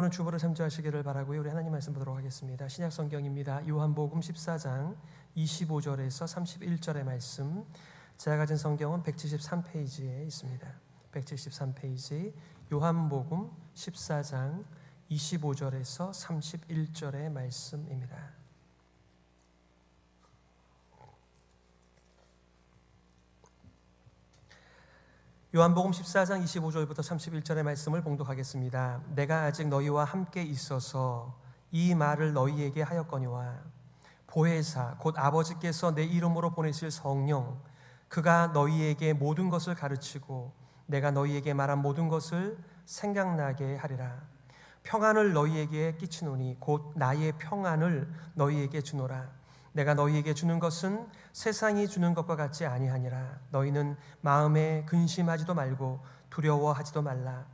오늘 주보를 참조하시기를 바라고요. 우리 하나님 말씀 보도록 하겠습니다. 신약 성경입니다. 요한복음 14장 25절에서 31절의 말씀. 제가 가진 성경은 173페이지에 있습니다. 173페이지 요한복음 14장 25절에서 31절의 말씀입니다. 요한복음 14장 25절부터 31절의 말씀을 봉독하겠습니다. 내가 아직 너희와 함께 있어서 이 말을 너희에게 하였거니와 보혜사 곧 아버지께서 내 이름으로 보내실 성령 그가 너희에게 모든 것을 가르치고 내가 너희에게 말한 모든 것을 생각나게 하리라. 평안을 너희에게 끼치노니 곧 나의 평안을 너희에게 주노라. 내가 너희에게 주는 것은 세상이 주는 것과 같지 아니하니라. 너희는 마음에 근심하지도 말고 두려워하지도 말라.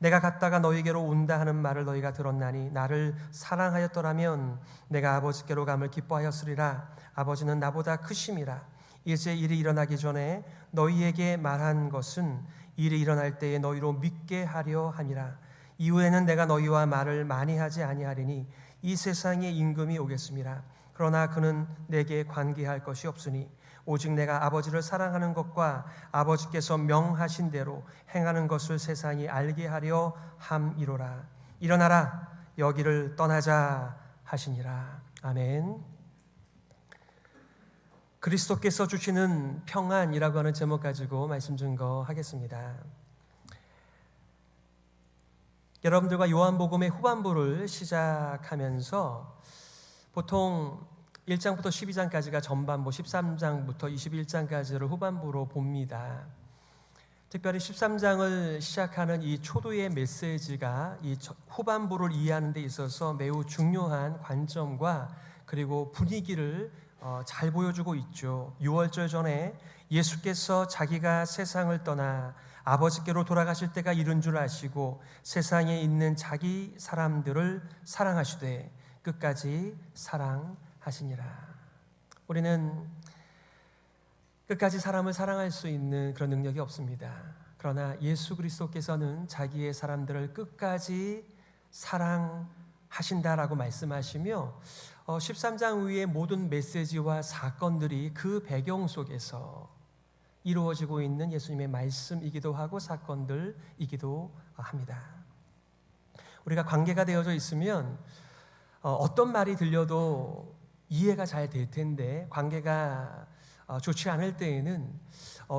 내가 갔다가 너희에게로 온다 하는 말을 너희가 들었나니 나를 사랑하였더라면 내가 아버지께로 감을 기뻐하였으리라. 아버지는 나보다 크심이라. 이제 일이 일어나기 전에 너희에게 말한 것은 일이 일어날 때에 너희로 믿게 하려 함이라. 이후에는 내가 너희와 말을 많이 하지 아니하리니 이 세상에 임금이 오겠습니다. 그러나 그는 내게 관계할 것이 없으니 오직 내가 아버지를 사랑하는 것과 아버지께서 명하신 대로 행하는 것을 세상이 알게 하려 함이로라. 일어나라 여기를 떠나자 하시니라. 아멘. 그리스도께서 주시는 평안이라고 하는 제목 가지고 말씀 증거하겠습니다. 여러분들과 요한복음의 후반부를 시작하면서 보통 1장부터 12장까지가 전반부, 13장부터 21장까지를 후반부로 봅니다. 특별히 13장을 시작하는 이 초도의 메시지가 이 후반부를 이해하는 데 있어서 매우 중요한 관점과 그리고 분위기를 잘 보여주고 있죠. 6월절 전에 예수께서 자기가 세상을 떠나 아버지께로 돌아가실 때가 이른 줄 아시고 세상에 있는 자기 사람들을 사랑하시되 끝까지 사랑하시니라. 우리는 끝까지 사람을 사랑할 수 있는 그런 능력이 없습니다. 그러나 예수 그리스도께서는 자기의 사람들을 끝까지 사랑하신다라고 말씀하시며 13장 위의 모든 메시지와 사건들이 그 배경 속에서 이루어지고 있는 예수님의 말씀이기도 하고 사건들이기도 합니다. 우리가 관계가 되어져 있으면 어떤 말이 들려도 이해가 잘 될 텐데 관계가 좋지 않을 때에는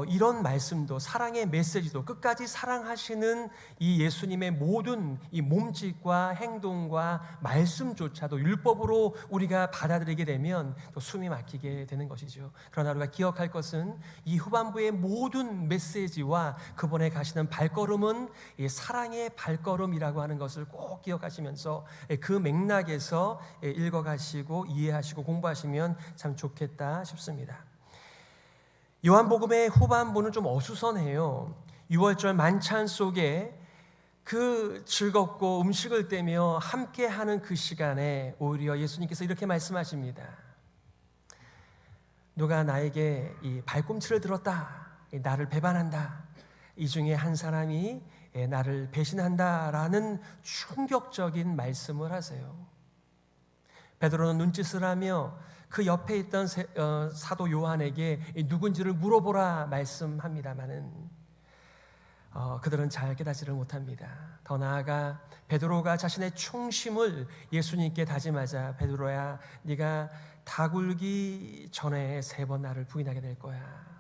이런 말씀도 사랑의 메시지도 끝까지 사랑하시는 이 예수님의 모든 이 몸짓과 행동과 말씀조차도 율법으로 우리가 받아들이게 되면 또 숨이 막히게 되는 것이죠. 그러나 우리가 기억할 것은 이 후반부의 모든 메시지와 그분의 가시는 발걸음은 이 사랑의 발걸음이라고 하는 것을 꼭 기억하시면서 그 맥락에서 읽어가시고 이해하시고 공부하시면 참 좋겠다 싶습니다. 요한복음의 후반부는 좀 어수선해요. 6월절 만찬 속에 그 즐겁고 음식을 떼며 함께하는 그 시간에 오히려 예수님께서 이렇게 말씀하십니다. 누가 나에게 이 발꿈치를 들었다, 나를 배반한다, 이 중에 한 사람이 나를 배신한다라는 충격적인 말씀을 하세요. 베드로는 눈짓을 하며 그 옆에 있던 사도 요한에게 누군지를 물어보라 말씀합니다마는 그들은 잘 깨닫지를 못합니다. 더 나아가 베드로가 자신의 충심을 예수님께 다짐하자 베드로야 네가 다 굴기 전에 3번 나를 부인하게 될 거야.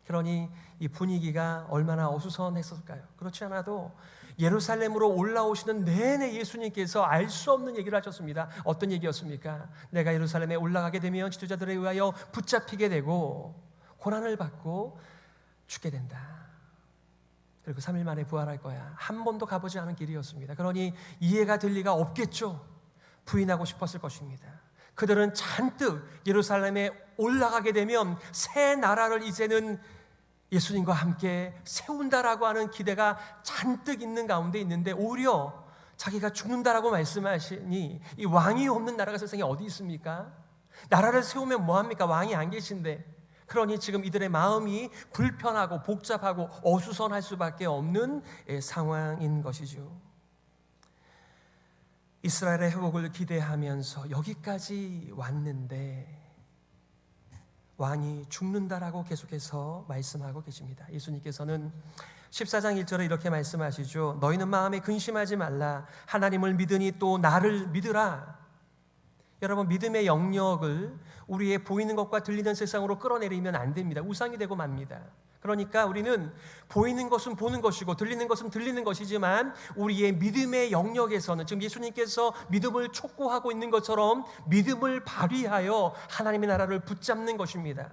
그러니 이 분위기가 얼마나 어수선했을까요? 그렇지 않아도 예루살렘으로 올라오시는 내내 예수님께서 알 수 없는 얘기를 하셨습니다. 어떤 얘기였습니까? 내가 예루살렘에 올라가게 되면 지도자들에 의하여 붙잡히게 되고 고난을 받고 죽게 된다. 그리고 3일 만에 부활할 거야. 한 번도 가보지 않은 길이었습니다. 그러니 이해가 될 리가 없겠죠. 부인하고 싶었을 것입니다. 그들은 잔뜩 예루살렘에 올라가게 되면 새 나라를 이제는 예수님과 함께 세운다라고 하는 기대가 잔뜩 있는 가운데 있는데 오히려 자기가 죽는다라고 말씀하시니 이 왕이 없는 나라가 세상에 어디 있습니까? 나라를 세우면 뭐합니까? 왕이 안 계신데. 그러니 지금 이들의 마음이 불편하고 복잡하고 어수선할 수밖에 없는 상황인 것이죠. 이스라엘의 회복을 기대하면서 여기까지 왔는데 왕이 죽는다라고 계속해서 말씀하고 계십니다. 예수님께서는 14장 1절에 이렇게 말씀하시죠. 너희는 마음에 근심하지 말라. 하나님을 믿으니 또 나를 믿으라. 여러분, 믿음의 영역을 우리의 보이는 것과 들리는 세상으로 끌어내리면 안 됩니다. 우상이 되고 맙니다. 그러니까 우리는 보이는 것은 보는 것이고 들리는 것은 들리는 것이지만 우리의 믿음의 영역에서는 지금 예수님께서 믿음을 촉구하고 있는 것처럼 믿음을 발휘하여 하나님의 나라를 붙잡는 것입니다.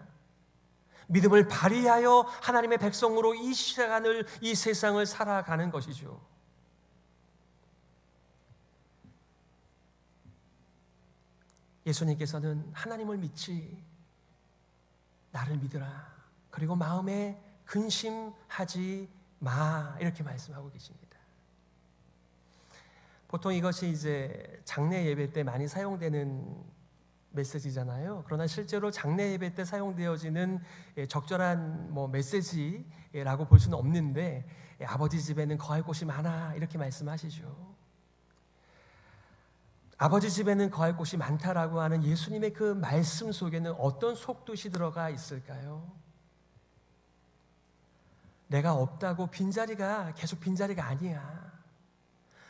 믿음을 발휘하여 하나님의 백성으로 이 시간을, 이 세상을 살아가는 것이죠. 예수님께서는 하나님을 믿지, 나를 믿으라. 그리고 마음에 근심하지 마, 이렇게 말씀하고 계십니다. 보통 이것이 이제 장례 예배 때 많이 사용되는 메시지잖아요. 그러나 실제로 장례 예배 때 사용되어지는 적절한 메시지라고 볼 수는 없는데, 아버지 집에는 거할 곳이 많아, 이렇게 말씀하시죠. 아버지 집에는 거할 곳이 많다라고 하는 예수님의 그 말씀 속에는 어떤 속뜻이 들어가 있을까요? 내가 없다고 빈자리가 계속 빈자리가 아니야.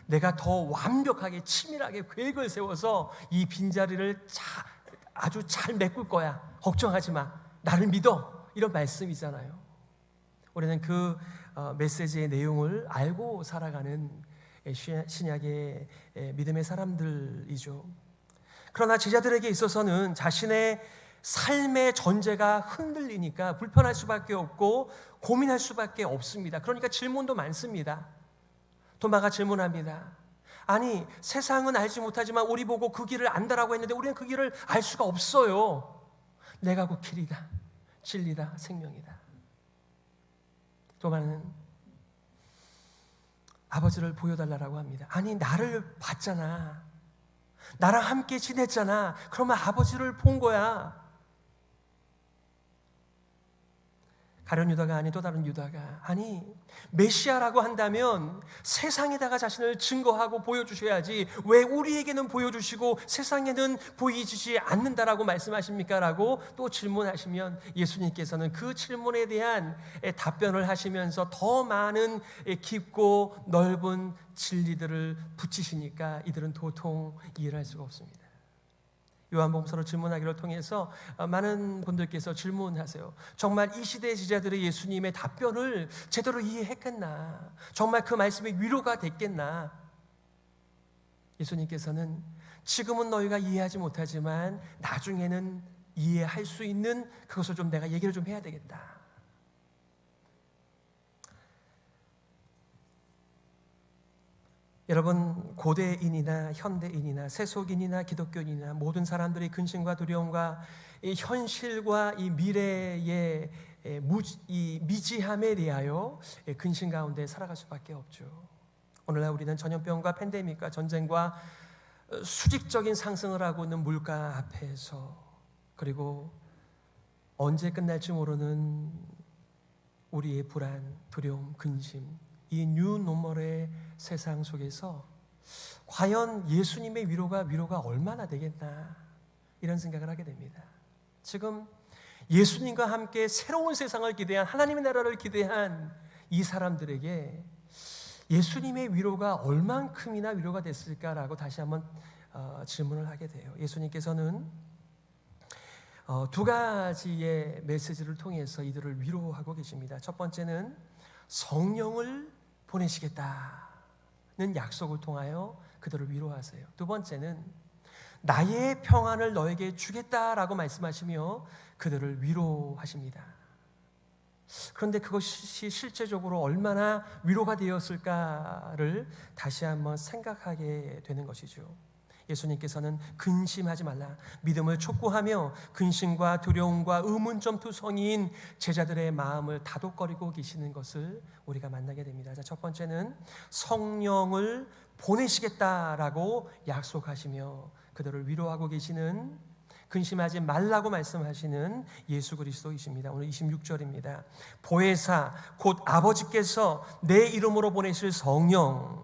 내가 더 완벽하게 치밀하게 계획을 세워서 이 빈자리를 아주 잘 메꿀 거야. 걱정하지 마. 나를 믿어. 이런 말씀이잖아요. 우리는 그 메시지의 내용을 알고 살아가는 신약의 믿음의 사람들이죠. 그러나 제자들에게 있어서는 자신의 삶의 전제가 흔들리니까 불편할 수밖에 없고 고민할 수밖에 없습니다. 그러니까 질문도 많습니다. 도마가 질문합니다. 아니, 세상은 알지 못하지만 우리 보고 그 길을 안다라고 했는데 우리는 그 길을 알 수가 없어요. 내가 그 길이다, 진리다, 생명이다. 도마는 아버지를 보여달라고 합니다. 아니, 나를 봤잖아. 나랑 함께 지냈잖아. 그러면 아버지를 본 거야. 가룟 유다가 아닌 또 다른 유다가, 아니, 메시아라고 한다면 세상에다가 자신을 증거하고 보여주셔야지 왜 우리에게는 보여주시고 세상에는 보이지 않는다라고 말씀하십니까? 라고 또 질문하시면 예수님께서는 그 질문에 대한 답변을 하시면서 더 많은 깊고 넓은 진리들을 붙이시니까 이들은 도통 이해를 할 수가 없습니다. 요한복음서로 질문하기를 통해서 많은 분들께서 질문하세요. 정말 이 시대의 지자들의 예수님의 답변을 제대로 이해했겠나? 정말 그 말씀이 위로가 됐겠나? 예수님께서는 지금은 너희가 이해하지 못하지만 나중에는 이해할 수 있는 그것을 좀 내가 얘기를 좀 해야 되겠다. 여러분, 고대인이나 현대인이나 세속인이나 기독교인이나 모든 사람들이 근심과 두려움과 이 현실과 이 미래의 이 미지함에 대하여 근심 가운데 살아갈 수밖에 없죠. 오늘날 우리는 전염병과 팬데믹과 전쟁과 수직적인 상승을 하고 있는 물가 앞에서, 그리고 언제 끝날지 모르는 우리의 불안, 두려움, 근심, 이 뉴노멀의 세상 속에서 과연 예수님의 위로가 얼마나 되겠나, 이런 생각을 하게 됩니다. 지금 예수님과 함께 새로운 세상을 기대한, 하나님의 나라를 기대한 이 사람들에게 예수님의 위로가 얼만큼이나 위로가 됐을까라고 다시 한번 질문을 하게 돼요. 예수님께서는 두 가지의 메시지를 통해서 이들을 위로하고 계십니다. 첫 번째는 성령을 보내시겠다는 약속을 통하여 그들을 위로하세요. 두 번째는 나의 평안을 너에게 주겠다라고 말씀하시며 그들을 위로하십니다. 그런데 그것이 실제적으로 얼마나 위로가 되었을까를 다시 한번 생각하게 되는 것이죠. 예수님께서는 근심하지 말라, 믿음을 촉구하며 근심과 두려움과 의문점투성이인 제자들의 마음을 다독거리고 계시는 것을 우리가 만나게 됩니다. 자, 첫 번째는 성령을 보내시겠다라고 약속하시며 그들을 위로하고 계시는, 근심하지 말라고 말씀하시는 예수 그리스도이십니다. 오늘 26절입니다. 보혜사 곧 아버지께서 내 이름으로 보내실 성령,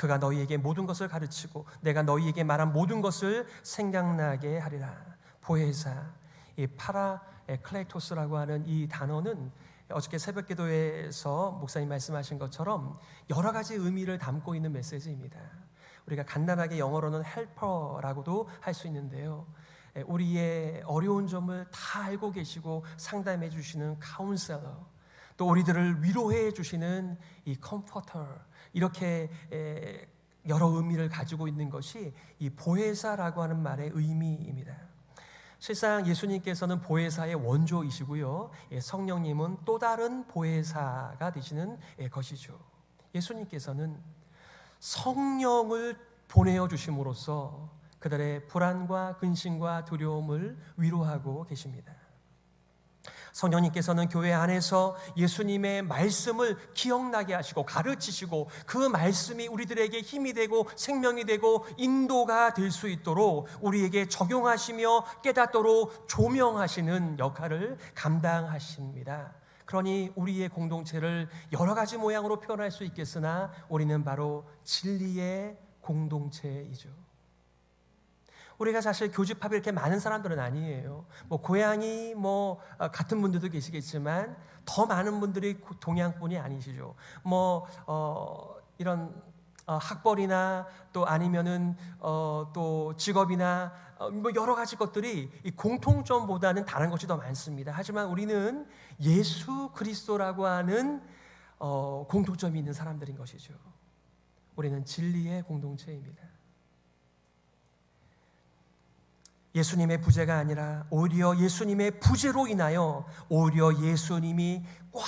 그가 너희에게 모든 것을 가르치고 내가 너희에게 말한 모든 것을 생각나게 하리라. 보혜사, 이 파라클레토스라고 하는 이 단어는 어저께 새벽 기도에서 목사님 말씀하신 것처럼 여러 가지 의미를 담고 있는 메시지입니다. 우리가 간단하게 영어로는 헬퍼라고도 할 수 있는데요, 우리의 어려운 점을 다 알고 계시고 상담해 주시는 카운셀러, 또 우리들을 위로해 주시는 이 컴포터, 이렇게 여러 의미를 가지고 있는 것이 이 보혜사라고 하는 말의 의미입니다. 실상 예수님께서는 보혜사의 원조이시고요, 성령님은 또 다른 보혜사가 되시는 것이죠. 예수님께서는 성령을 보내어 주심으로써 그들의 불안과 근심과 두려움을 위로하고 계십니다. 성령님께서는 교회 안에서 예수님의 말씀을 기억나게 하시고 가르치시고 그 말씀이 우리들에게 힘이 되고 생명이 되고 인도가 될 수 있도록 우리에게 적용하시며 깨닫도록 조명하시는 역할을 감당하십니다. 그러니 우리의 공동체를 여러 가지 모양으로 표현할 수 있겠으나 우리는 바로 진리의 공동체이죠. 우리가 사실 교집합이 이렇게 많은 사람들은 아니에요. 고향이 같은 분들도 계시겠지만 더 많은 분들이 동양분이 아니시죠. 이런 학벌이나 또 아니면은 또 직업이나 여러 가지 것들이 이 공통점보다는 다른 것이 더 많습니다. 하지만 우리는 예수 그리스도라고 하는 공통점이 있는 사람들인 것이죠. 우리는 진리의 공동체입니다. 예수님의 부재가 아니라 오히려 예수님의 부재로 인하여 오히려 예수님이 꽉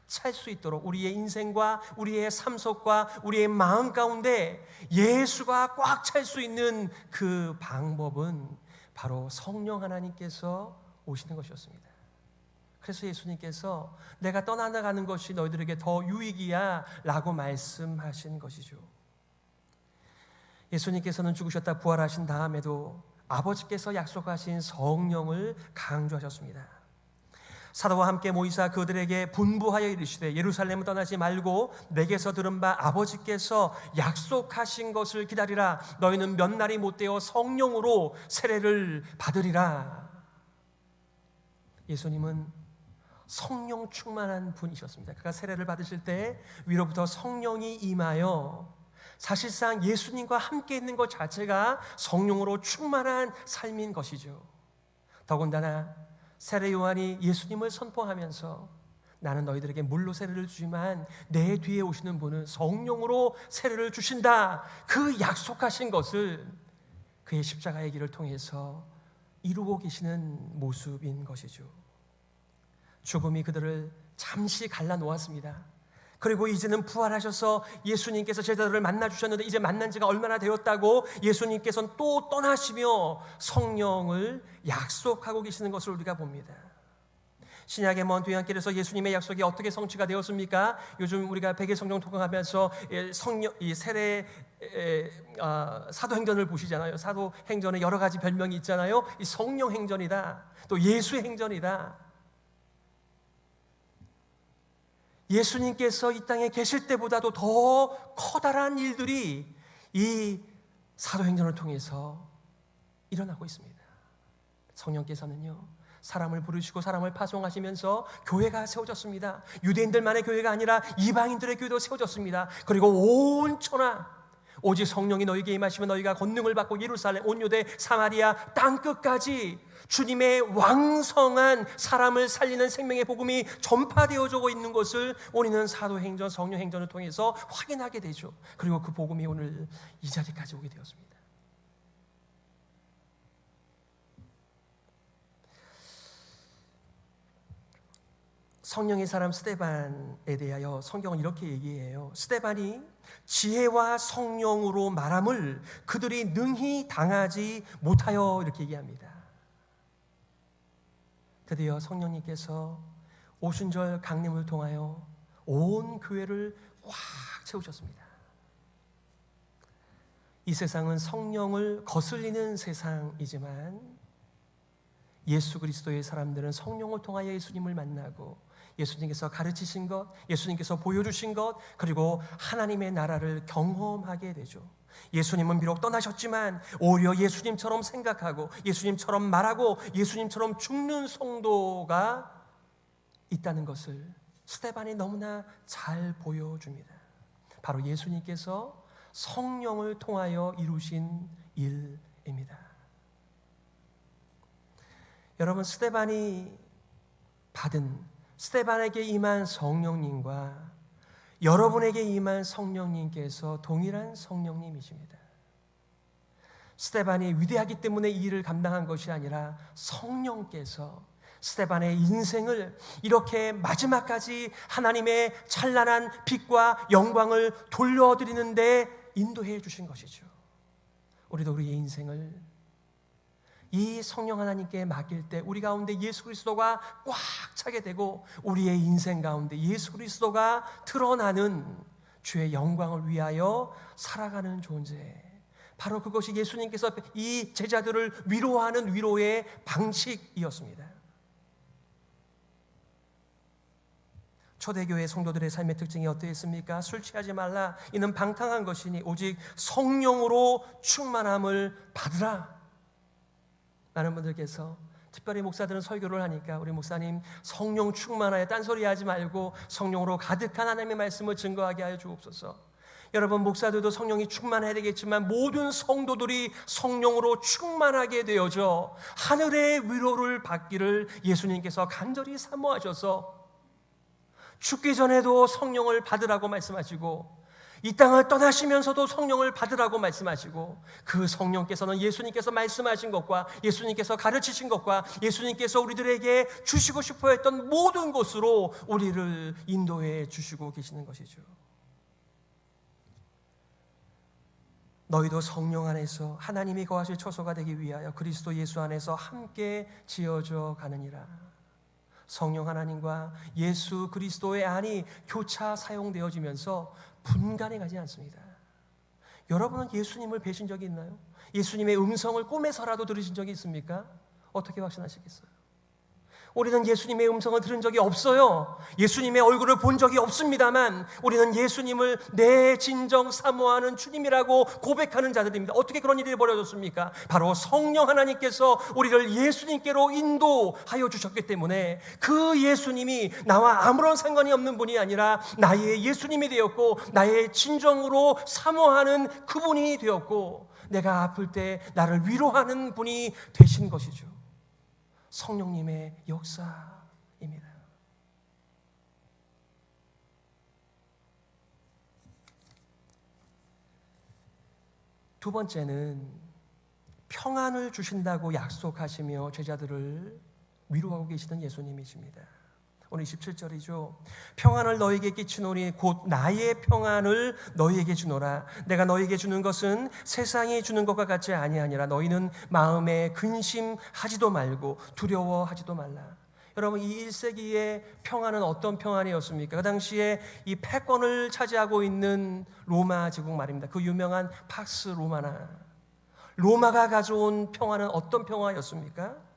찰 수 있도록 우리의 인생과 우리의 삶 속과 우리의 마음 가운데 예수가 꽉 찰 수 있는 그 방법은 바로 성령 하나님께서 오시는 것이었습니다. 그래서 예수님께서 내가 떠나가는 것이 너희들에게 더 유익이야 라고 말씀하신 것이죠. 예수님께서는 죽으셨다 부활하신 다음에도 아버지께서 약속하신 성령을 강조하셨습니다. 사도와 함께 모이사 그들에게 분부하여 이르시되 예루살렘을 떠나지 말고 내게서 들은 바 아버지께서 약속하신 것을 기다리라. 너희는 몇 날이 못되어 성령으로 세례를 받으리라. 예수님은 성령 충만한 분이셨습니다. 그가 세례를 받으실 때 위로부터 성령이 임하여 사실상 예수님과 함께 있는 것 자체가 성령으로 충만한 삶인 것이죠. 더군다나 세례 요한이 예수님을 선포하면서 나는 너희들에게 물로 세례를 주지만 내 뒤에 오시는 분은 성령으로 세례를 주신다, 그 약속하신 것을 그의 십자가의 길을 통해서 이루고 계시는 모습인 것이죠. 죽음이 그들을 잠시 갈라놓았습니다. 그리고 이제는 부활하셔서 예수님께서 제자들을 만나주셨는데 이제 만난 지가 얼마나 되었다고 예수님께서는 또 떠나시며 성령을 약속하고 계시는 것을 우리가 봅니다. 신약의 먼 뒤안길에서 예수님의 약속이 어떻게 성취가 되었습니까? 요즘 우리가 백일성경 통과하면서 이 세례 사도행전을 보시잖아요. 사도행전에 여러 가지 별명이 있잖아요. 이 성령행전이다, 또 예수행전이다. 예수님께서 이 땅에 계실 때보다도 더 커다란 일들이 이 사도행전을 통해서 일어나고 있습니다. 성령께서는요, 사람을 부르시고 사람을 파송하시면서 교회가 세워졌습니다. 유대인들만의 교회가 아니라 이방인들의 교회도 세워졌습니다. 그리고 온 천하 오직 성령이 너희에게 임하시면 너희가 권능을 받고 예루살렘, 온 유대, 사마리아 땅끝까지 주님의 왕성한 사람을 살리는 생명의 복음이 전파되어지고 있는 것을 우리는 사도행전, 성령행전을 통해서 확인하게 되죠. 그리고 그 복음이 오늘 이 자리까지 오게 되었습니다. 성령의 사람 스데반에 대하여 성경은 이렇게 얘기해요. 스데반이 지혜와 성령으로 말함을 그들이 능히 당하지 못하여, 이렇게 얘기합니다. 드디어 성령님께서 오순절 강림을 통하여 온 교회를 꽉 채우셨습니다. 이 세상은 성령을 거슬리는 세상이지만 예수 그리스도의 사람들은 성령을 통하여 예수님을 만나고 예수님께서 가르치신 것, 예수님께서 보여주신 것, 그리고 하나님의 나라를 경험하게 되죠. 예수님은 비록 떠나셨지만 오히려 예수님처럼 생각하고 예수님처럼 말하고 예수님처럼 죽는 성도가 있다는 것을 스데반이 너무나 잘 보여줍니다. 바로 예수님께서 성령을 통하여 이루신 일입니다. 여러분, 스데반에게 임한 성령님과 여러분에게 임한 성령님께서 동일한 성령님이십니다. 스데반이 위대하기 때문에 이 일을 감당한 것이 아니라 성령께서 스데반의 인생을 이렇게 마지막까지 하나님의 찬란한 빛과 영광을 돌려드리는 데 인도해 주신 것이죠. 우리도 우리의 인생을 이 성령 하나님께 맡길 때 우리 가운데 예수 그리스도가 꽉 차게 되고 우리의 인생 가운데 예수 그리스도가 드러나는 주의 영광을 위하여 살아가는 존재, 바로 그것이 예수님께서 이 제자들을 위로하는 위로의 방식이었습니다. 초대교회 성도들의 삶의 특징이 어떠했습니까? 술 취하지 말라, 이는 방탕한 것이니 오직 성령으로 충만함을 받으라. 많은 분들께서 특별히 목사들은 설교를 하니까 우리 목사님 성령 충만하여 딴소리 하지 말고 성령으로 가득한 하나님의 말씀을 증거하게 하여 주옵소서. 여러분, 목사들도 성령이 충만해야 되겠지만 모든 성도들이 성령으로 충만하게 되어져 하늘의 위로를 받기를 예수님께서 간절히 사모하셔서 죽기 전에도 성령을 받으라고 말씀하시고 이 땅을 떠나시면서도 성령을 받으라고 말씀하시고, 그 성령께서는 예수님께서 말씀하신 것과 예수님께서 가르치신 것과 예수님께서 우리들에게 주시고 싶어 했던 모든 곳으로 우리를 인도해 주시고 계시는 것이죠. 너희도 성령 안에서 하나님이 거하실 처소가 되기 위하여 그리스도 예수 안에서 함께 지어져 가느니라. 성령 하나님과 예수 그리스도의 안이 교차 사용되어지면서 분간해 가지 않습니다. 여러분은 예수님을 뵈신 적이 있나요? 예수님의 음성을 꿈에서라도 들으신 적이 있습니까? 어떻게 확신하시겠어요? 우리는 예수님의 음성을 들은 적이 없어요. 예수님의 얼굴을 본 적이 없습니다만 우리는 예수님을 내 진정 사모하는 주님이라고 고백하는 자들입니다. 어떻게 그런 일이 벌어졌습니까? 바로 성령 하나님께서 우리를 예수님께로 인도하여 주셨기 때문에 그 예수님이 나와 아무런 상관이 없는 분이 아니라 나의 예수님이 되었고 나의 진정으로 사모하는 그분이 되었고 내가 아플 때 나를 위로하는 분이 되신 것이죠. 성령님의 역사입니다. 두 번째는 평안을 주신다고 약속하시며 제자들을 위로하고 계시던 예수님이십니다. 오늘 27절이죠. 평안을 너에게 끼치노니 곧 나의 평안을 너희에게 주노라. 내가 너희에게 주는 것은 세상이 주는 것과 같지 아니하니라. 너희는 마음에 근심하지도 말고 두려워하지도 말라. 여러분, 이 1세기의 평안은 어떤 평안이었습니까? 그 당시에 이 패권을 차지하고 있는 로마 제국 말입니다. 그 유명한 팍스 로마나. 로마가 가져온 평안은 어떤 평화였습니까?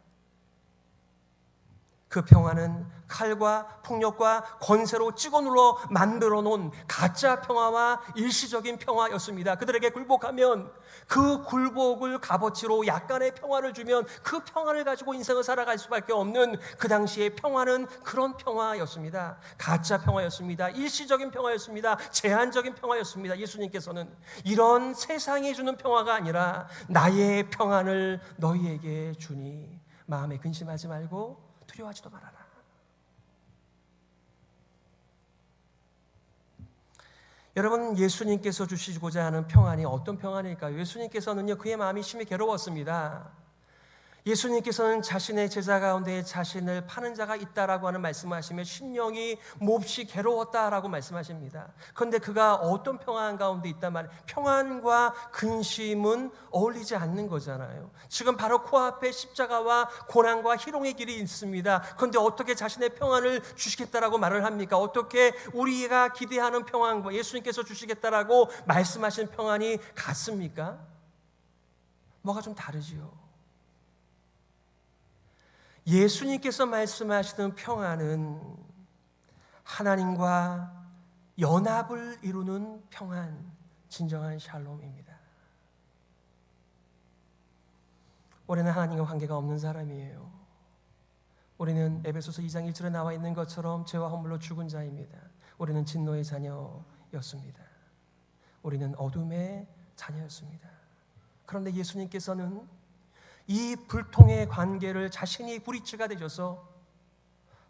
그 평화는 칼과 폭력과 권세로 찍어 눌러 만들어 놓은 가짜 평화와 일시적인 평화였습니다. 그들에게 굴복하면 그 굴복을 값어치로 약간의 평화를 주면 그 평화를 가지고 인생을 살아갈 수밖에 없는 그 당시의 평화는 그런 평화였습니다. 가짜 평화였습니다. 일시적인 평화였습니다. 제한적인 평화였습니다. 예수님께서는 이런 세상이 주는 평화가 아니라 나의 평안을 너희에게 주니 마음에 근심하지 말고 두려워하지도 말아라. 여러분, 예수님께서 주시고자 하는 평안이 어떤 평안일까요? 예수님께서는요, 그의 마음이 심히 괴로웠습니다. 예수님께서는 자신의 제자 가운데 자신을 파는 자가 있다라고 하는 말씀을 하시며 심령이 몹시 괴로웠다라고 말씀하십니다. 그런데 그가 어떤 평안 가운데 있단 말이에요? 평안과 근심은 어울리지 않는 거잖아요. 지금 바로 코앞에 십자가와 고난과 희롱의 길이 있습니다. 그런데 어떻게 자신의 평안을 주시겠다라고 말을 합니까? 어떻게 우리가 기대하는 평안과 예수님께서 주시겠다라고 말씀하신 평안이 같습니까? 뭐가 좀 다르지요. 예수님께서 말씀하시는 평안은 하나님과 연합을 이루는 평안, 진정한 샬롬입니다. 우리는 하나님과 관계가 없는 사람이에요. 우리는 에베소서 2장 1절에 나와 있는 것처럼 죄와 허물로 죽은 자입니다. 우리는 진노의 자녀였습니다. 우리는 어둠의 자녀였습니다. 그런데 예수님께서는 이 불통의 관계를 자신이 브릿지가 되셔서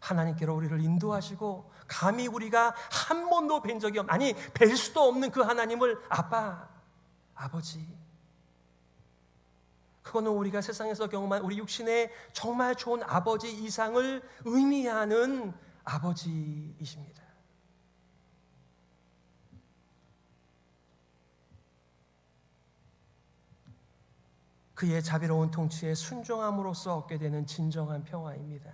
하나님께로 우리를 인도하시고, 감히 우리가 한 번도 뵌 적이 없는, 아니 뵐 수도 없는 그 하나님을 아빠, 아버지, 그거는 우리가 세상에서 경험한 우리 육신의 정말 좋은 아버지 이상을 의미하는 아버지이십니다. 그의 자비로운 통치에 순종함으로써 얻게 되는 진정한 평화입니다.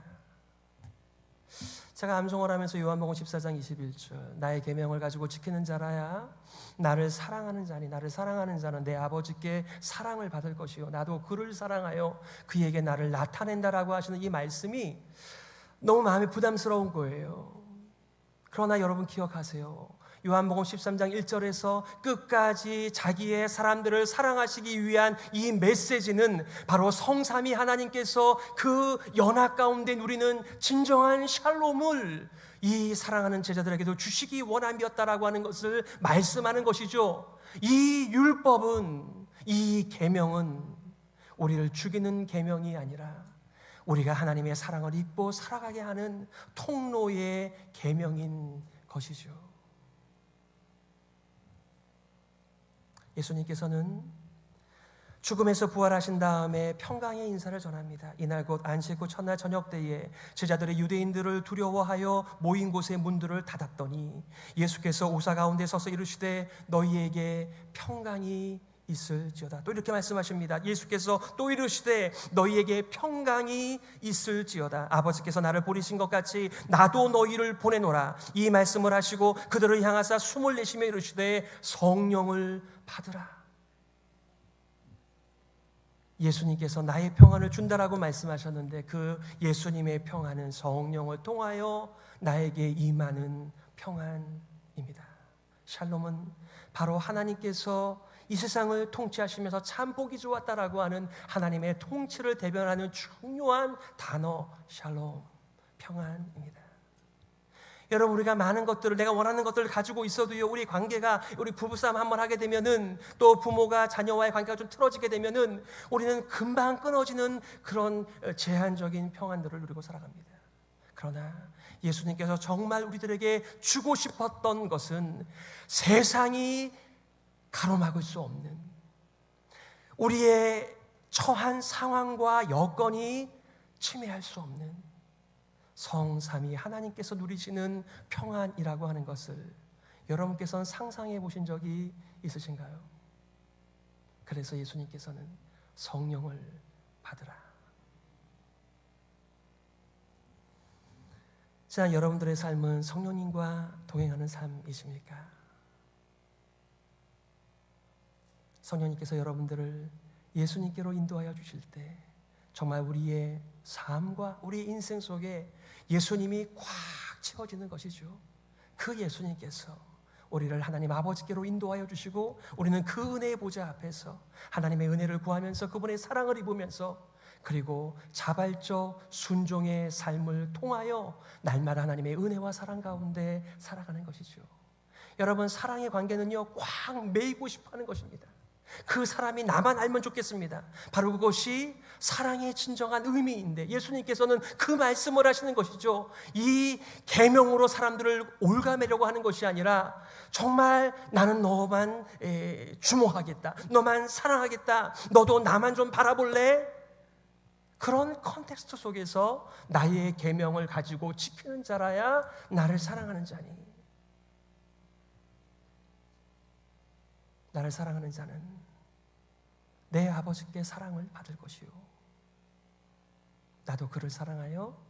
제가 암송을 하면서 요한복음 14장 21절, 나의 계명을 가지고 지키는 자라야 나를 사랑하는 자니, 나를 사랑하는 자는 내 아버지께 사랑을 받을 것이요 나도 그를 사랑하여 그에게 나를 나타낸다라고 하시는 이 말씀이 너무 마음이 부담스러운 거예요. 그러나 여러분 기억하세요. 요한복음 13장 1절에서 끝까지 자기의 사람들을 사랑하시기 위한 이 메시지는 바로 성삼위 하나님께서 그 연합 가운데 누리는 진정한 샬롬을 이 사랑하는 제자들에게도 주시기 원함이었다라고 하는 것을 말씀하는 것이죠. 이 율법은, 이 계명은 우리를 죽이는 계명이 아니라 우리가 하나님의 사랑을 입고 살아가게 하는 통로의 계명인 것이죠. 예수님께서는 죽음에서 부활하신 다음에 평강의 인사를 전합니다. 이날 곧 안식 후 첫날 저녁 때에 제자들이 유대인들을 두려워하여 모인 곳의 문들을 닫았더니 예수께서 오사 가운데 서서 이르시되 너희에게 평강이 있을지어다. 또 이렇게 말씀하십니다. 예수께서 또 이르시되 너희에게 평강이 있을지어다. 아버지께서 나를 보내신 것 같이 나도 너희를 보내노라. 이 말씀을 하시고 그들을 향하사 숨을 내쉬며 이르시되 성령을 받으라. 예수님께서 나의 평안을 준다라고 말씀하셨는데 그 예수님의 평안은 성령을 통하여 나에게 임하는 평안입니다. 샬롬은 바로 하나님께서 이 세상을 통치하시면서 참 보기 좋았다라고 하는 하나님의 통치를 대변하는 중요한 단어, 샬롬, 평안입니다. 여러분, 우리가 많은 것들을, 내가 원하는 것들을 가지고 있어도요, 우리 관계가, 우리 부부싸움 한번 하게 되면은, 또 부모가 자녀와의 관계가 좀 틀어지게 되면은 우리는 금방 끊어지는 그런 제한적인 평안들을 누리고 살아갑니다. 그러나 예수님께서 정말 우리들에게 주고 싶었던 것은 세상이 가로막을 수 없는, 우리의 처한 상황과 여건이 침해할 수 없는 성삼위 하나님께서 누리시는 평안이라고 하는 것을 여러분께서는 상상해 보신 적이 있으신가요? 그래서 예수님께서는 성령을 받으라. 자, 여러분들의 삶은 성령님과 동행하는 삶이십니까? 성령님께서 여러분들을 예수님께로 인도하여 주실 때 정말 우리의 삶과 우리 인생 속에 예수님이 꽉 채워지는 것이죠. 그 예수님께서 우리를 하나님 아버지께로 인도하여 주시고 우리는 그 은혜의 보좌 앞에서 하나님의 은혜를 구하면서 그분의 사랑을 입으면서 그리고 자발적 순종의 삶을 통하여 날마다 하나님의 은혜와 사랑 가운데 살아가는 것이죠. 여러분, 사랑의 관계는요, 꽉 매이고 싶어하는 것입니다. 그 사람이 나만 알면 좋겠습니다. 바로 그것이 사랑의 진정한 의미인데 예수님께서는 그 말씀을 하시는 것이죠. 이 계명으로 사람들을 올가매려고 하는 것이 아니라 정말 나는 너만 주목하겠다, 너만 사랑하겠다, 너도 나만 좀 바라볼래? 그런 컨텍스트 속에서 나의 계명을 가지고 지키는 자라야 나를 사랑하는 자니, 나를 사랑하는 자는 내 아버지께 사랑을 받을 것이요 나도 그를 사랑하여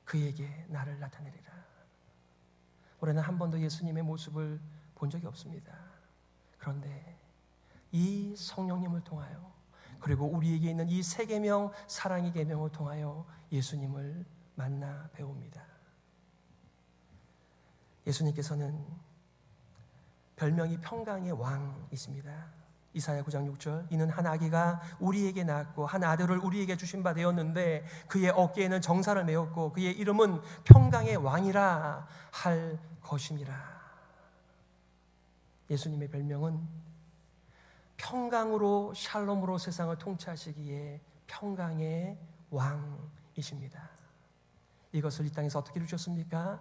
그에게 나를 나타내리라. 우리는 한 번도 예수님의 모습을 본 적이 없습니다. 그런데 이 성령님을 통하여 그리고 우리에게 있는 이 세 계명, 사랑의 계명을 통하여 예수님을 만나 배웁니다. 예수님께서는 별명이 평강의 왕이십니다. 이사야 9장 6절, 이는 한 아기가 우리에게 낳았고 한 아들을 우리에게 주신 바 되었는데 그의 어깨에는 정사를 메었고 그의 이름은 평강의 왕이라 할 것임이라. 예수님의 별명은 평강으로 샬롬으로 세상을 통치하시기에 평강의 왕이십니다. 이것을 이 땅에서 어떻게 이루셨습니까?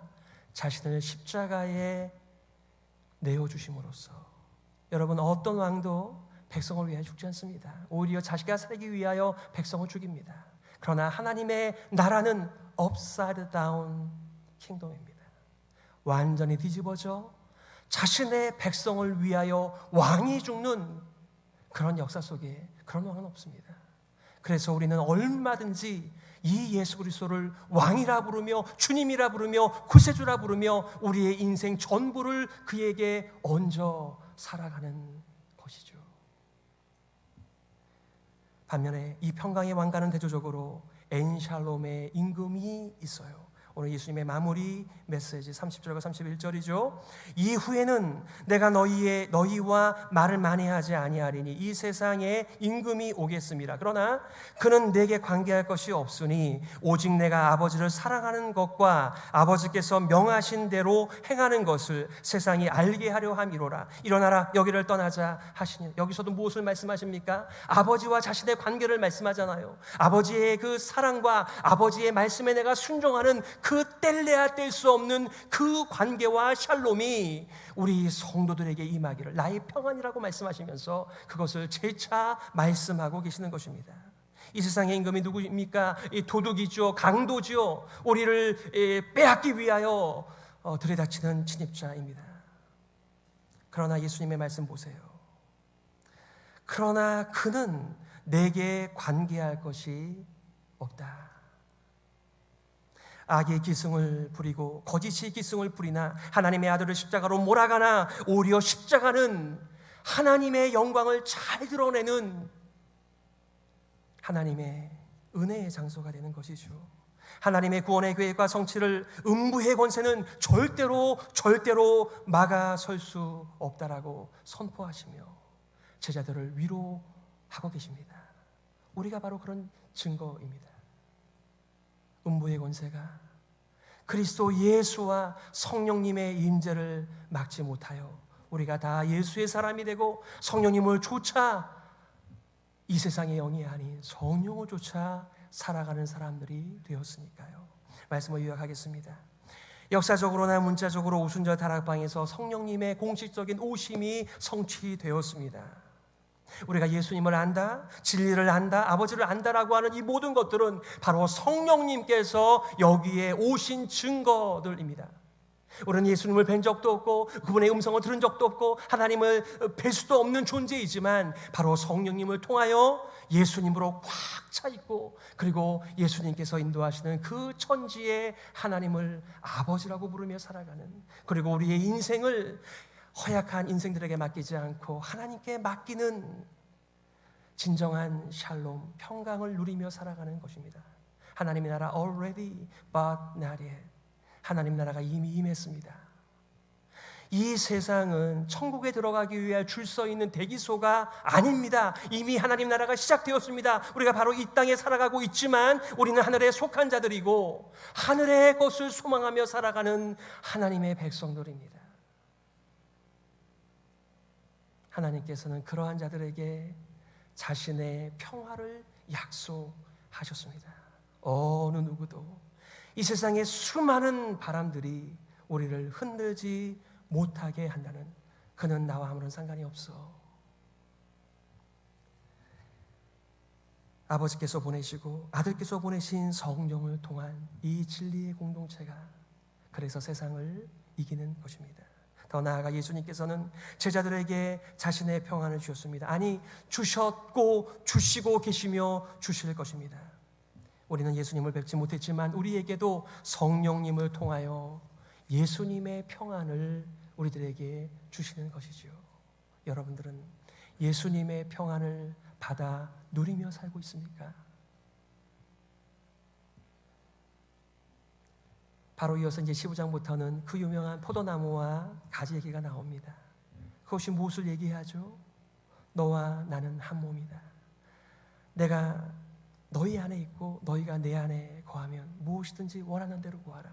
자신을 십자가에 내어주심으로써. 여러분, 어떤 왕도 백성을 위하여 죽지 않습니다. 오히려 자기가 살기 위하여 백성을 죽입니다. 그러나 하나님의 나라는 upside down 킹덤입니다. 완전히 뒤집어져 자신의 백성을 위하여 왕이 죽는 그런 역사 속에 그런 왕은 없습니다. 그래서 우리는 얼마든지 이 예수 그리스도를 왕이라 부르며 주님이라 부르며 구세주라 부르며 우리의 인생 전부를 그에게 얹어 살아가는 것이죠. 반면에 이 평강의 왕과는 대조적으로 엔샬롬의 임금이 있어요. 오늘 예수님의 마무리 메시지 30절과 31절이죠. 이후에는 내가 너희와 말을 만회하지 아니하리니 이 세상에 임금이 오겠습니다. 그러나 그는 내게 관계할 것이 없으니 오직 내가 아버지를 사랑하는 것과 아버지께서 명하신 대로 행하는 것을 세상이 알게 하려 함이로라. 일어나라 여기를 떠나자 하시니, 여기서도 무엇을 말씀하십니까? 아버지와 자신의 관계를 말씀하잖아요. 아버지의 그 사랑과 아버지의 말씀에 내가 순종하는 그 뗄래야 뗄 수 없는 그 관계와 샬롬이 우리 성도들에게 임하기를 나의 평안이라고 말씀하시면서 그것을 재차 말씀하고 계시는 것입니다. 이 세상의 임금이 누구입니까? 이 도둑이죠, 강도죠. 우리를 빼앗기 위하여 들이닥치는 침입자입니다. 그러나 예수님의 말씀 보세요. 그러나 그는 내게 관계할 것이 없다. 악의 기승을 부리고 거짓의 기승을 부리나 하나님의 아들을 십자가로 몰아가나 오히려 십자가는 하나님의 영광을 잘 드러내는 하나님의 은혜의 장소가 되는 것이죠. 하나님의 구원의 계획과 성취를 음부의 권세는 절대로 막아설 수 없다라고 선포하시며 제자들을 위로하고 계십니다. 우리가 바로 그런 증거입니다. 음부의 권세가 그리스도 예수와 성령님의 임재를 막지 못하여 우리가 다 예수의 사람이 되고 성령님을 쫓아 이 세상의 영이 아닌 성령을 쫓아 살아가는 사람들이 되었으니까요. 말씀을 요약하겠습니다. 역사적으로나 문자적으로 오순절 다락방에서 성령님의 공식적인 오심이 성취되었습니다. 우리가 예수님을 안다, 진리를 안다, 아버지를 안다라고 하는 이 모든 것들은 바로 성령님께서 여기에 오신 증거들입니다. 우리는 예수님을 뵌 적도 없고 그분의 음성을 들은 적도 없고 하나님을 뵐 수도 없는 존재이지만 바로 성령님을 통하여 예수님으로 꽉 차 있고 그리고 예수님께서 인도하시는 그 천지의 하나님을 아버지라고 부르며 살아가는, 그리고 우리의 인생을 허약한 인생들에게 맡기지 않고 하나님께 맡기는 진정한 샬롬, 평강을 누리며 살아가는 것입니다. 하나님의 나라 already but not yet. 하나님 나라가 이미 임했습니다. 이 세상은 천국에 들어가기 위해 줄 서 있는 대기소가 아닙니다. 이미 하나님 나라가 시작되었습니다. 우리가 바로 이 땅에 살아가고 있지만 우리는 하늘에 속한 자들이고 하늘의 것을 소망하며 살아가는 하나님의 백성들입니다. 하나님께서는 그러한 자들에게 자신의 평화를 약속하셨습니다. 어느 누구도 이 세상의 수많은 바람들이 우리를 흔들지 못하게 한다는, 그는 나와 아무런 상관이 없어. 아버지께서 보내시고 아들께서 보내신 성령을 통한 이 진리의 공동체가 그래서 세상을 이기는 것입니다. 더 나아가 예수님께서는 제자들에게 자신의 평안을 주셨습니다. 아니, 주셨고 주시고 계시며 주실 것입니다. 우리는 예수님을 뵙지 못했지만 우리에게도 성령님을 통하여 예수님의 평안을 우리들에게 주시는 것이죠. 여러분들은 예수님의 평안을 받아 누리며 살고 있습니까? 바로 이어서 이제 15장부터는 그 유명한 포도나무와 가지 얘기가 나옵니다. 그것이 무엇을 얘기하죠? 너와 나는 한 몸이다. 내가 너희 안에 있고 너희가 내 안에 거하면 무엇이든지 원하는 대로 구하라.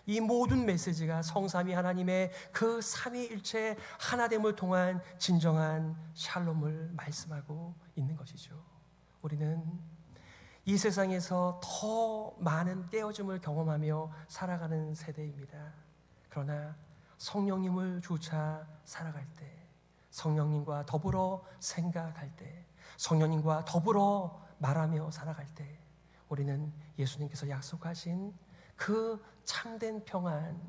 이 모든 메시지가 성삼위 하나님의 그 삼위일체 하나됨을 통한 진정한 샬롬을 말씀하고 있는 것이죠. 우리는 이 세상에서 더 많은 깨어짐을 경험하며 살아가는 세대입니다. 그러나 성령님을 조차 살아갈 때, 성령님과 더불어 생각할 때, 성령님과 더불어 말하며 살아갈 때 우리는 예수님께서 약속하신 그 참된 평안,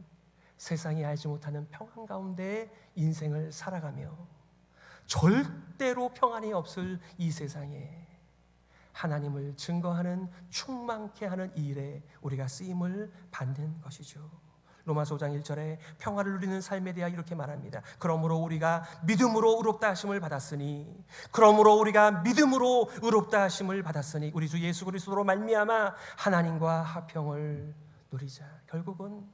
세상이 알지 못하는 평안 가운데 인생을 살아가며 절대로 평안이 없을 이 세상에 하나님을 증거하는 충만케 하는 이 일에 우리가 쓰임을 받는 것이죠. 로마서 5장 1절에 평화를 누리는 삶에 대하여 이렇게 말합니다. 그러므로 우리가 믿음으로 의롭다 하심을 받았으니, 그러므로 우리가 믿음으로 의롭다 하심을 받았으니 우리 주 예수 그리스도로 말미암아 하나님과 화평을 누리자. 결국은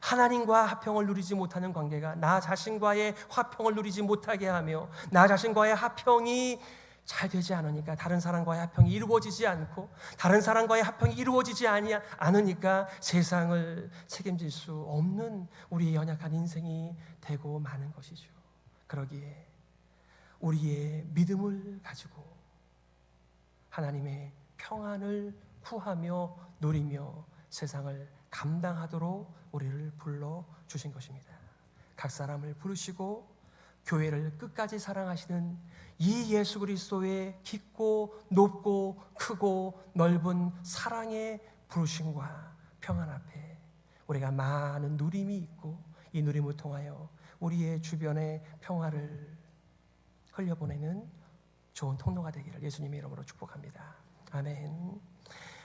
하나님과 화평을 누리지 못하는 관계가 나 자신과의 화평을 누리지 못하게 하며, 나 자신과의 화평이 잘 되지 않으니까 다른 사람과의 화평이 이루어지지 않고, 다른 사람과의 화평이 이루어지지 않으니까 세상을 책임질 수 없는 우리의 연약한 인생이 되고 마는 것이죠. 그러기에 우리의 믿음을 가지고 하나님의 평안을 구하며 누리며 세상을 감당하도록 우리를 불러주신 것입니다. 각 사람을 부르시고 교회를 끝까지 사랑하시는 이 예수 그리스도의 깊고 높고 크고 넓은 사랑의 부르심과 평안 앞에 우리가 많은 누림이 있고, 이 누림을 통하여 우리의 주변의 평화를 흘려보내는 좋은 통로가 되기를 예수님의 이름으로 축복합니다. 아멘.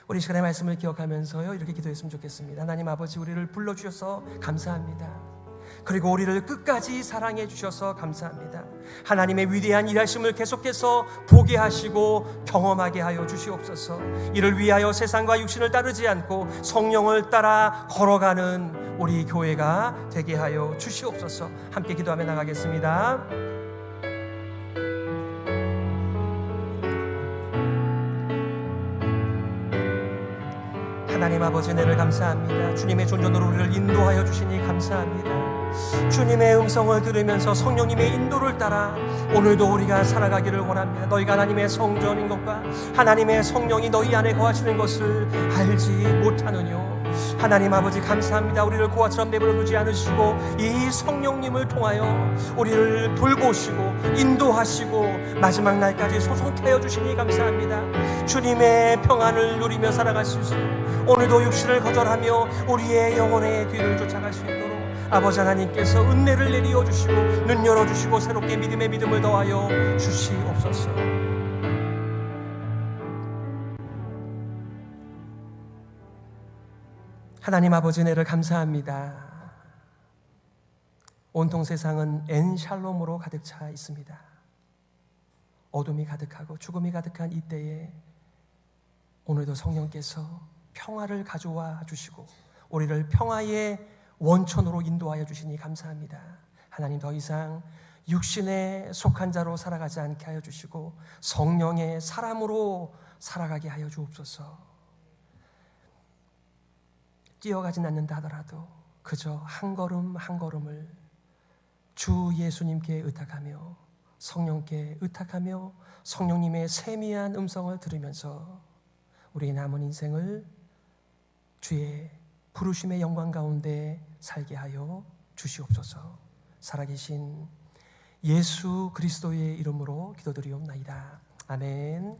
우리 시간의 말씀을 기억하면서요 이렇게 기도했으면 좋겠습니다. 하나님 아버지, 우리를 불러주셔서 감사합니다. 그리고 우리를 끝까지 사랑해 주셔서 감사합니다. 하나님의 위대한 일하심을 계속해서 보게 하시고 경험하게 하여 주시옵소서. 이를 위하여 세상과 육신을 따르지 않고 성령을 따라 걸어가는 우리 교회가 되게 하여 주시옵소서. 함께 기도하며 나가겠습니다. 하나님 아버지, 은혜를 감사합니다. 주님의 존전으로 우리를 인도하여 주시니 감사합니다. 주님의 음성을 들으면서 성령님의 인도를 따라 오늘도 우리가 살아가기를 원합니다. 너희가 하나님의 성전인 것과 하나님의 성령이 너희 안에 거하시는 것을 알지 못하느뇨. 하나님 아버지, 감사합니다. 우리를 고아처럼 내버려 두지 않으시고 이 성령님을 통하여 우리를 돌보시고 인도하시고 마지막 날까지 소송케 하여 주시니 감사합니다. 주님의 평안을 누리며 살아갈 수 있도록 오늘도 육신을 거절하며 우리의 영혼의 뒤를 쫓아갈 수 있도록 아버지 하나님께서 은혜를 내리어 주시고 눈 열어주시고 새롭게 믿음의 믿음을 더하여 주시옵소서. 하나님 아버지, 은혜를 감사합니다. 온통 세상은 엔샬롬으로 가득 차 있습니다. 어둠이 가득하고 죽음이 가득한 이때에 오늘도 성령께서 평화를 가져와 주시고 우리를 평화의 원천으로 인도하여 주시니 감사합니다. 하나님, 더 이상 육신에 속한 자로 살아가지 않게 하여 주시고 성령의 사람으로 살아가게 하여 주옵소서. 뛰어가진 않는다 하더라도 그저 한 걸음 한 걸음을 주 예수님께 의탁하며 성령께 의탁하며 성령님의 세미한 음성을 들으면서 우리의 남은 인생을 주의 부르심의 영광 가운데 살게 하여 주시옵소서. 살아계신 예수 그리스도의 이름으로 기도드리옵나이다. 아멘.